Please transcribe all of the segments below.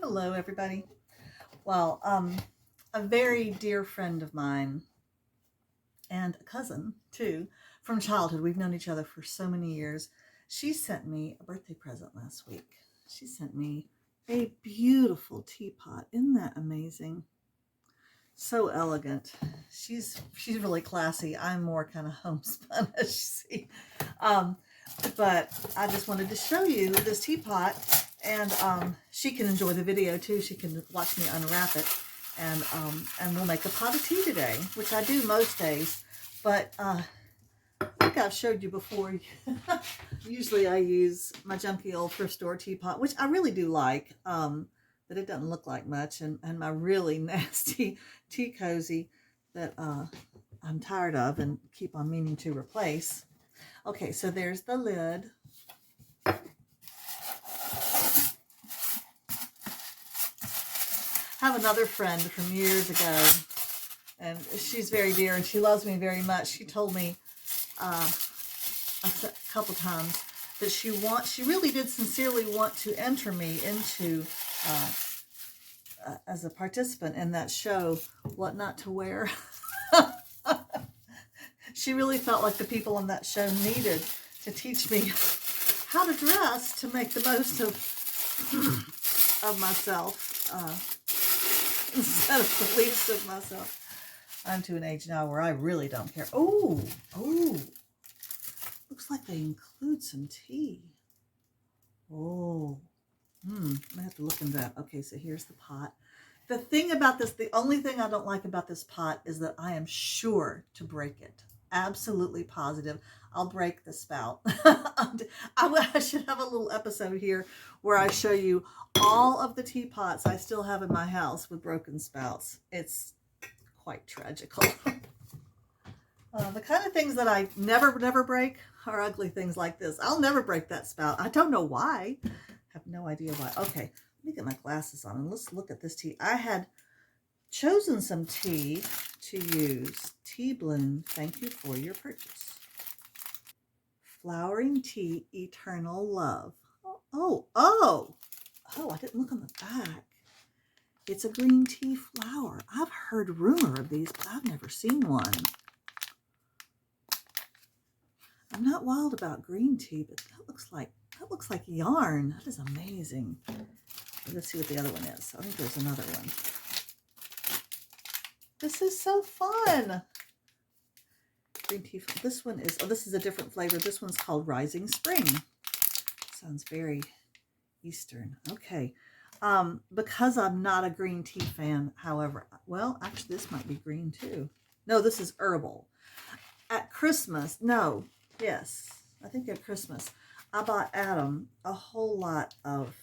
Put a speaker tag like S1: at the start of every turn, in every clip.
S1: Hello, everybody. Well, a very dear friend of mine and a cousin, too, from childhood. We've known each other for so many years. She sent me a birthday present last week. She sent me a beautiful teapot. Isn't that amazing? So elegant. She's really classy. I'm more kind of homespun, as you see. Um, but I just wanted to show you this teapot, and she can enjoy the video too. She can watch me unwrap it, and we'll make a pot of tea today, which I do most days. But like I've showed you before, usually I use my junky old thrift store teapot, which I really do like. But it doesn't look like much, and my really nasty tea cozy that I'm tired of and keep on meaning to replace. Okay, so there's the lid. I have another friend from years ago, and she's very dear, and she loves me very much. She told me a couple times that she really did sincerely want to enter me into as a participant in that show, What Not to Wear. She really felt like the people on that show needed to teach me how to dress to make the most of myself instead of the least of myself. I'm to an age now where I really don't care. Oh, looks like they include some tea. Oh, I have to look into that. Okay, so here's the pot. The thing about this, the only thing I don't like about this pot is that I am sure to break it. Absolutely positive. I'll break the spout. I should have a little episode here where I show you all of the teapots I still have in my house with broken spouts. It's quite tragical. The kind of things that I never break are ugly things like this. I'll never break that spout. I don't know why. I have no idea why. Okay, let me get my glasses on and let's look at this tea. I had chosen some tea to use. Tea Bloom, thank you for your purchase. Flowering Tea, Eternal Love. Oh, I didn't look on the back. It's a green tea flower. I've heard rumor of these, but I've never seen one. I'm not wild about green tea, but that looks like yarn. That is amazing. Let's see what the other one is. I think there's another one. This is so fun. Green tea. This one is, this is a different flavor. This one's called Rising Spring. Sounds very Eastern. Okay. Because I'm not a green tea fan, however, well, actually this might be green too. No, this is herbal. At Christmas, I think at Christmas, I bought Adam a whole lot of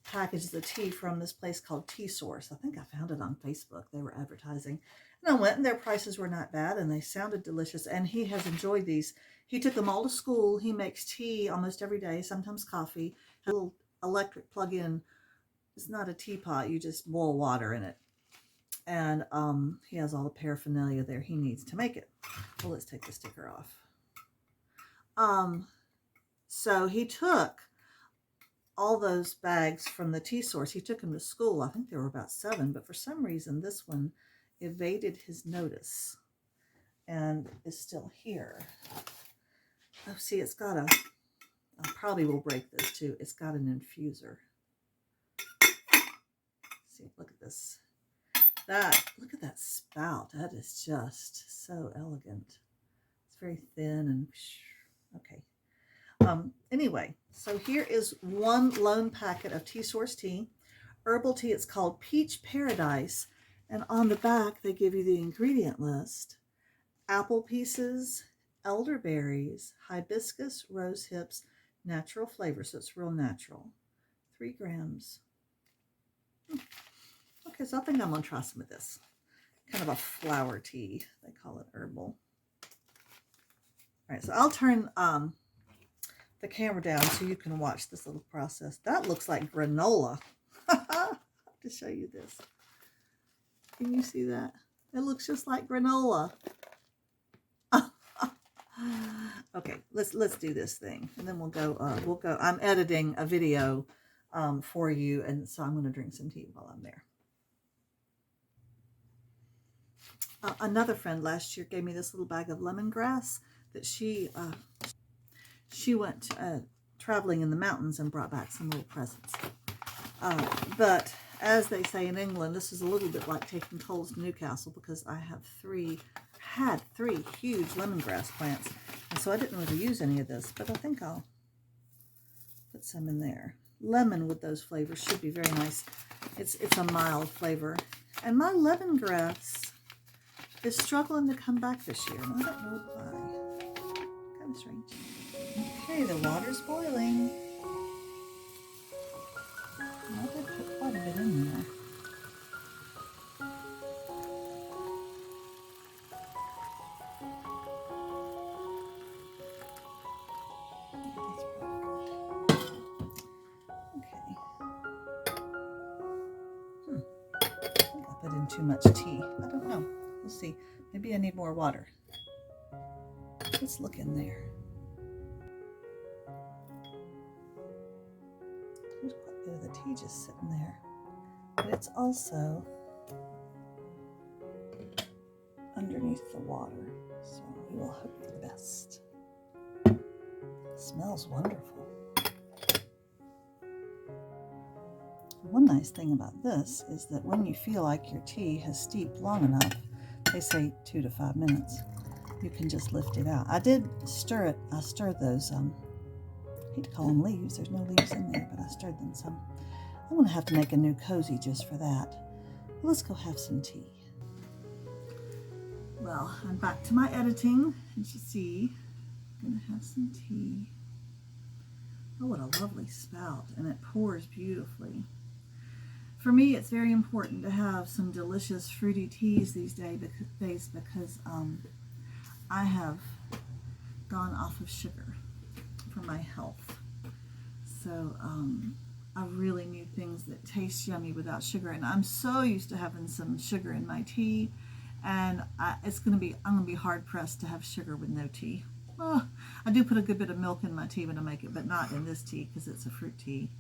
S1: packages of tea from this place called Tea Source. I think I found it on Facebook. They were advertising. And I went, and their prices were not bad, and they sounded delicious. And he has enjoyed these. He took them all to school. He makes tea almost every day, sometimes coffee. A little electric plug-in. It's not a teapot. You just boil water in it. And he has all the paraphernalia there he needs to make it. Well, let's take the sticker off. So he took all those bags from the Tea Source. He took them to school. I think there were about 7, but for some reason this one evaded his notice and is still here. Oh, see, it's got I probably will break this too. It's got an infuser. See, look at this. Look at that spout. That is just so elegant. It's very thin and okay. Anyway, so here is one lone packet of Tea Source tea. Herbal tea, it's called Peach Paradise. And on the back, they give you the ingredient list. Apple pieces, elderberries, hibiscus, rose hips, natural flavor. So it's real natural. 3 grams. Okay, so I think I'm going to try some of this. Kind of a flower tea. They call it herbal. All right, so I'll turn the camera down so you can watch this little process. That looks like granola. I have to show you this. Can you see that? It looks just like granola. Okay, let's do this thing, and then we'll go. I'm editing a video for you. And so I'm going to drink some tea while I'm there. Another friend last year gave me this little bag of lemongrass that she went traveling in the mountains and brought back some little presents. But as they say in England, this is a little bit like taking coals to Newcastle, because I had three huge lemongrass plants, and so I didn't really use any of this, but I think I'll put some in there. Lemon with those flavors should be very nice. It's a mild flavor, and my lemongrass is struggling to come back this year, and I don't know why. Kind of strange. Okay, the water's boiling. I did put quite a bit in there. Put in too much tea. I don't know. We'll see. Maybe I need more water. Let's look in there. There's quite a bit of the tea just sitting there. But it's also underneath the water. So we will hope for the best. It smells wonderful. One nice thing about this is that when you feel like your tea has steeped long enough, they say 2 to 5 minutes, you can just lift it out. I did stir it. I stirred those, I hate to call them leaves. There's no leaves in there, but I stirred them some. I'm going to have to make a new cozy just for that. Let's go have some tea. Well, I'm back to my editing. As you see, I'm going to have some tea. Oh, what a lovely spout, and it pours beautifully. For me, it's very important to have some delicious fruity teas these days because I have gone off of sugar for my health. So I really need things that taste yummy without sugar, and I'm so used to having some sugar in my tea, and I'm gonna be hard pressed to have sugar with no tea. Oh, I do put a good bit of milk in my tea when I make it, but not in this tea because it's a fruit tea.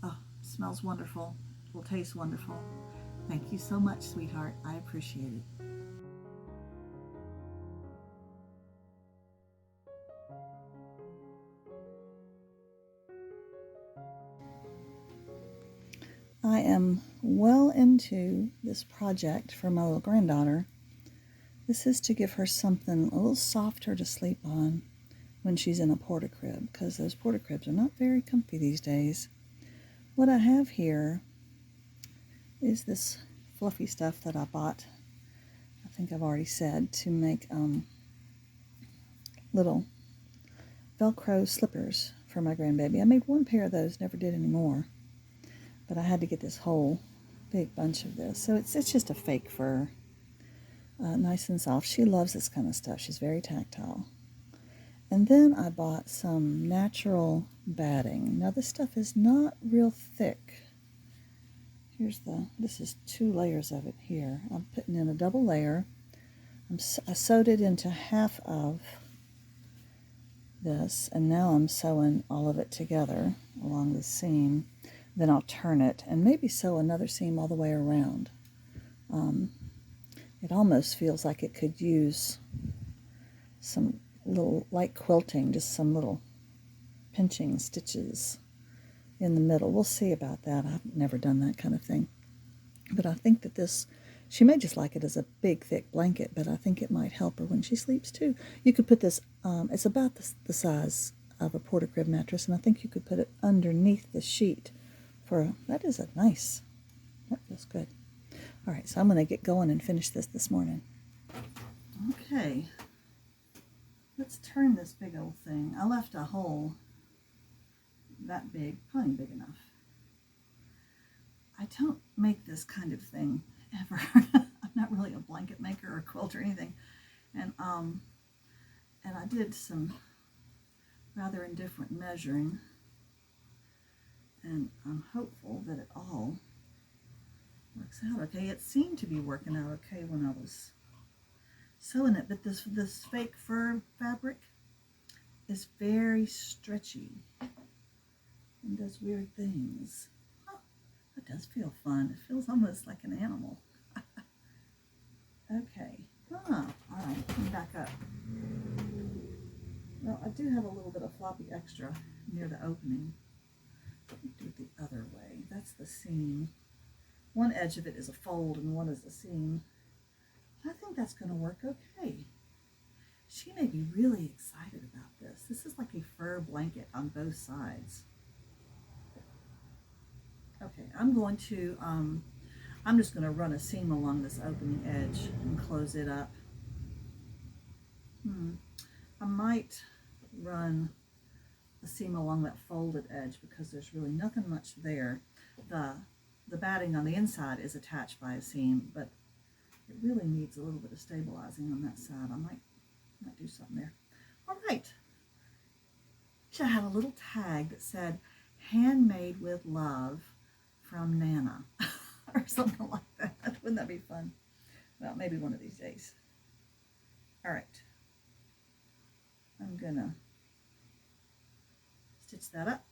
S1: Oh, smells wonderful. Will taste wonderful. Thank you so much, sweetheart. I appreciate it. I am well into this project for my little granddaughter. This is to give her something a little softer to sleep on when she's in a portacrib, because those portacribs are not very comfy these days. What I have here is this fluffy stuff that I bought, I think I've already said, to make little Velcro slippers for my grandbaby. I made one pair of those, never did any more, but I had to get this whole big bunch of this. So it's just a fake fur, nice and soft. She loves this kind of stuff. She's very tactile. And then I bought some natural batting. Now this stuff is not real thick. This is 2 layers of it here. I'm putting in a double layer. I sewed it into half of this, and now I'm sewing all of it together along the seam. Then I'll turn it and maybe sew another seam all the way around. It almost feels like it could use some little light quilting, just some little pinching stitches in the middle. We'll see about that. I've never done that kind of thing. But I think that she may just like it as a big, thick blanket, but I think it might help her when she sleeps too. You could put this, it's about the size of a portacrib mattress, and I think you could put it underneath the sheet that feels good. All right, so I'm going to get going and finish this morning. Okay, let's turn this big old thing. I left a hole that big, plenty big enough. I don't make this kind of thing ever. I'm not really a blanket maker or a quilt or anything. And I did some rather indifferent measuring, and I'm hopeful that it all works out okay. It seemed to be working out okay when I was sewing it, but this fake fur fabric is very stretchy. and does weird things. Oh, that does feel fun. It feels almost like an animal. Okay. All right, let me back up. Well, I do have a little bit of floppy extra near the opening. Let me do it the other way. That's the seam. One edge of it is a fold and one is a seam. I think that's going to work okay. She may be really excited about this. This is like a fur blanket on both sides. Okay, I'm just going to run a seam along this opening edge and close it up. I might run a seam along that folded edge because there's really nothing much there. The batting on the inside is attached by a seam, but it really needs a little bit of stabilizing on that side. I might do something there. All right. Should have a little tag that said, "Handmade with love from Nana," or something like that. Wouldn't that be fun? Well, maybe one of these days. All right. I'm going to stitch that up.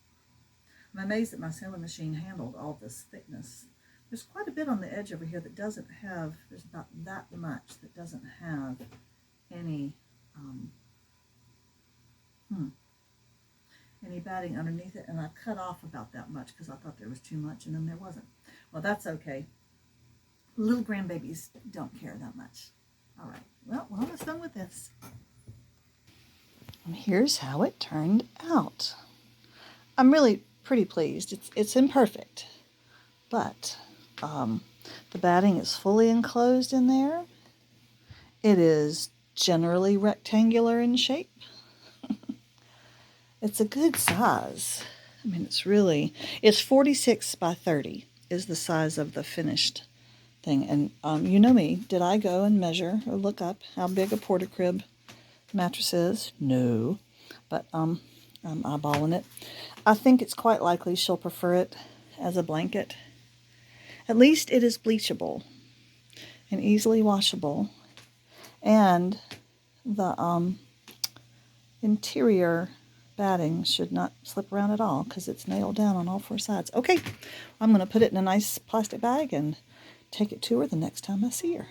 S1: I'm amazed that my sewing machine handled all this thickness. There's quite a bit on the edge over here that doesn't have, there's about that much that doesn't have any batting underneath it, and I cut off about that much because I thought there was too much, and then there wasn't. Well, that's okay. Little grandbabies don't care that much. All right, well, we're almost done with this. And here's how it turned out. I'm really pretty pleased. It's imperfect, but the batting is fully enclosed in there. It is generally rectangular in shape. It's a good size. I mean, it's 46 by 30 is the size of the finished thing. And you know me, did I go and measure or look up how big a portacrib mattress is? No, but I'm eyeballing it. I think it's quite likely she'll prefer it as a blanket. At least it is bleachable and easily washable, and the interior batting should not slip around at all because it's nailed down on all four sides. Okay, I'm going to put it in a nice plastic bag and take it to her the next time I see her.